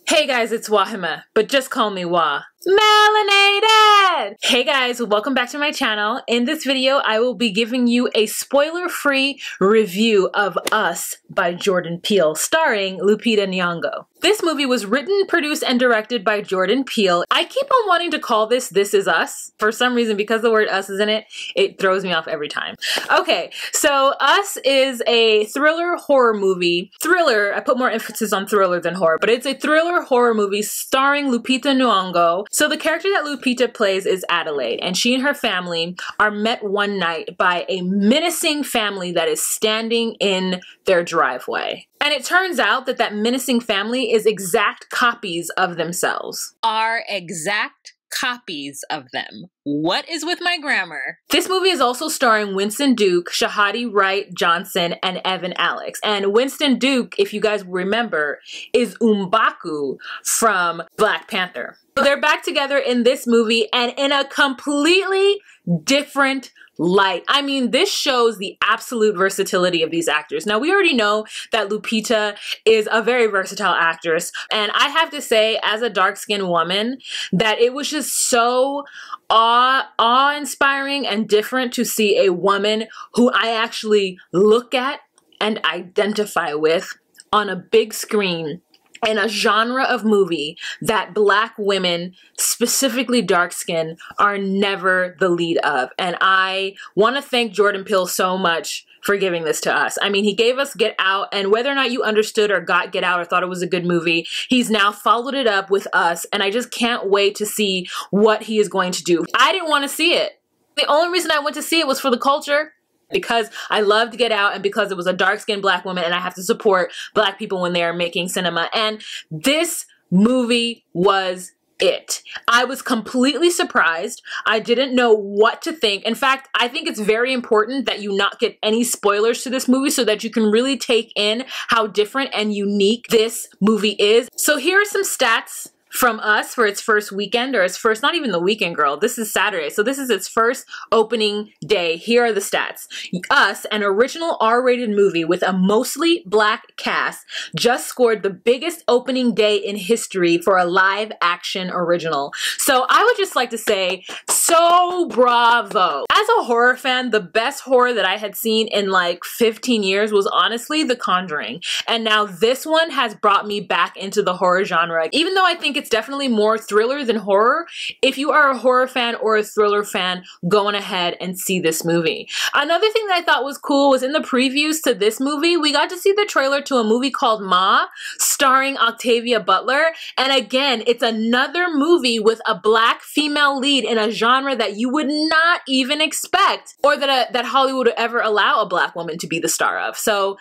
Hey guys, it's Wahima, but just call me Wah. Melanated! Hey guys, welcome back to my channel. In this video, I will be giving you a spoiler-free review of Us by Jordan Peele, starring Lupita Nyong'o. This movie was written, produced, and directed by Jordan Peele. I keep on wanting to call this Is Us. For some reason, because the word us is in it, it throws me off every time. Okay, so Us is a thriller horror movie. Thriller, I put more emphasis on thriller than horror, but it's a thriller horror movie starring Lupita Nyong'o. So the character that Lupita plays is Adelaide, and she and her family are met one night by a menacing family that is standing in their driveway. And it turns out that that menacing family is exact copies of themselves. Are exact copies of them. What is with my grammar? This movie is also starring Winston Duke, Shahadi Wright Johnson, and Evan Alex. And Winston Duke, if you guys remember, is M'Baku from Black Panther. So they're back together in this movie and in a completely different light. I mean, this shows the absolute versatility of these actors. Now, we already know that Lupita is a very versatile actress, and I have to say, as a dark-skinned woman, that it was just so awe-inspiring and different to see a woman who I actually look at and identify with on a big screen in a genre of movie that Black women, specifically dark skin, are never the lead of. And I want to thank Jordan Peele so much for giving this to us. I mean, he gave us Get Out, and whether or not you understood or got Get Out or thought it was a good movie, he's now followed it up with Us, and I just can't wait to see what he is going to do. I didn't want to see it. The only reason I went to see it was for the culture, because I loved Get Out and because it was a dark-skinned Black woman and I have to support Black people when they are making cinema. And this movie was it. I was completely surprised. I didn't know what to think. In fact, I think it's very important that you not get any spoilers to this movie so that you can really take in how different and unique this movie is. So here are some stats from Us for its first weekend, or its first, not even the weekend, girl. This is Saturday. So this is its first opening day. Here are the stats. Us, an original R-rated movie with a mostly Black cast, just scored the biggest opening day in history for a live action original. So I would just like to say, so bravo. As a horror fan, the best horror that I had seen in like 15 years was honestly The Conjuring. And now this one has brought me back into the horror genre. Even though I think it's definitely more thriller than horror, if you are a horror fan or a thriller fan, go on ahead and see this movie. Another thing that I thought was cool was in the previews to this movie, we got to see the trailer to a movie called Ma, starring Octavia Butler. And again, it's another movie with a Black female lead in a genre that you would not even expect, or that Hollywood would ever allow a Black woman to be the star of. So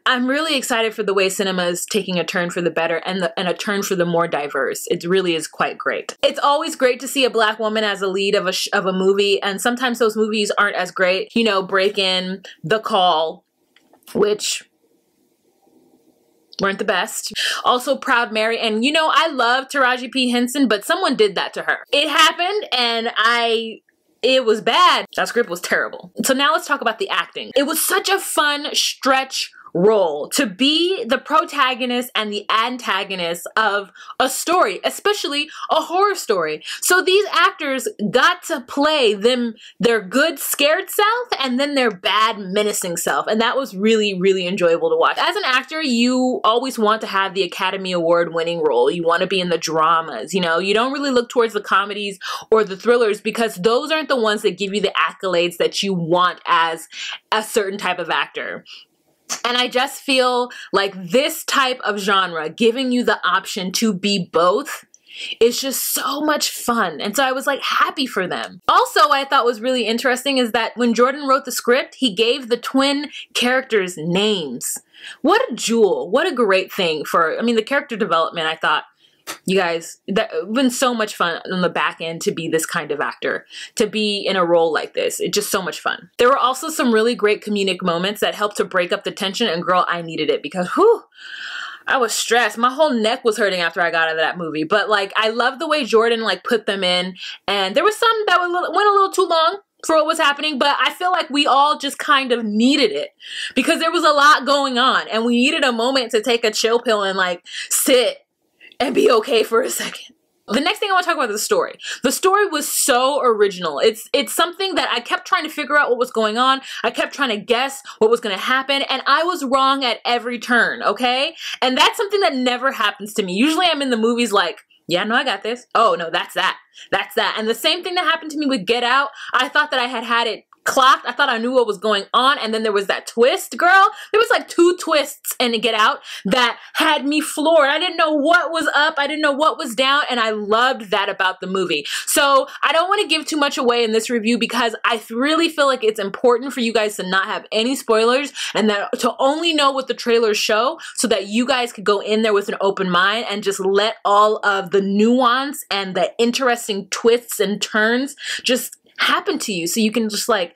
I'm really excited for the way cinema is taking a turn for the better and a turn for the more diverse. It really is quite great. It's always great to see a Black woman as a lead of a movie, and sometimes those movies aren't as great. You know, Break In, The Call, which weren't the best. Also Proud Mary, and you know, I love Taraji P. Henson, but someone did that to her. It happened, and it was bad. That script was terrible. So now let's talk about the acting. It was such a fun stretch role to be the protagonist and the antagonist of a story, especially a horror story. So these actors got to play their good scared self and then their bad menacing self, and that was really, really enjoyable to watch. As an actor, you always want to have the Academy Award winning role. You want to be in the dramas, you know, you don't really look towards the comedies or the thrillers because those aren't the ones that give you the accolades that you want as a certain type of actor. And I just feel like this type of genre, giving you the option to be both, is just so much fun. And so I was like happy for them. Also, what I thought was really interesting is that when Jordan wrote the script, he gave the twin characters names. What a jewel. What a great thing for, I mean, the character development, I thought, you guys, that's been so much fun on the back end to be this kind of actor, to be in a role like this. It's just so much fun. There were also some really great comedic moments that helped to break up the tension, and girl, I needed it because whew, I was stressed. My whole neck was hurting after I got out of that movie. But like, I love the way Jordan like put them in, and there was some that went a little too long for what was happening, but I feel like we all just kind of needed it because there was a lot going on and we needed a moment to take a chill pill and like sit and be okay for a second. The next thing I want to talk about is the story. The story was so original. It's something that I kept trying to figure out what was going on. I kept trying to guess what was going to happen, and I was wrong at every turn, okay? And that's something that never happens to me. Usually I'm in the movies like, yeah, no, I got this. Oh, no, that's that. That's that. And the same thing that happened to me with Get Out, I thought that I had it clocked. I thought I knew what was going on, and then there was that twist, girl. There was like 2 twists in Get Out that had me floored. I didn't know what was up. I didn't know what was down, and I loved that about the movie. So I don't want to give too much away in this review because I really feel like it's important for you guys to not have any spoilers and that to only know what the trailers show so that you guys could go in there with an open mind and just let all of the nuance and the interesting twists and turns just happen to you so you can just like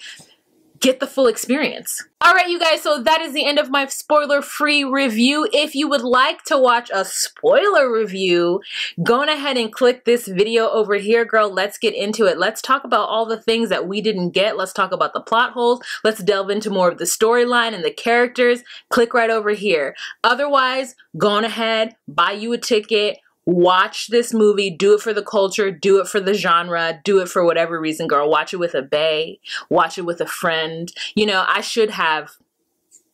get the full experience. Alright you guys, so that is the end of my spoiler-free review. If you would like to watch a spoiler review, go on ahead and click this video over here, girl. Let's get into it. Let's talk about all the things that we didn't get. Let's talk about the plot holes. Let's delve into more of the storyline and the characters. Click right over here. Otherwise, go on ahead, buy you a ticket, watch this movie, do it for the culture, do it for the genre, do it for whatever reason, girl. Watch it with a bae, watch it with a friend. You know, I should have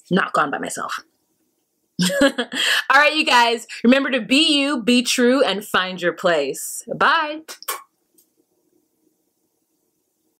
not gone by myself. All right, you guys, remember to be you, be true, and find your place. Bye.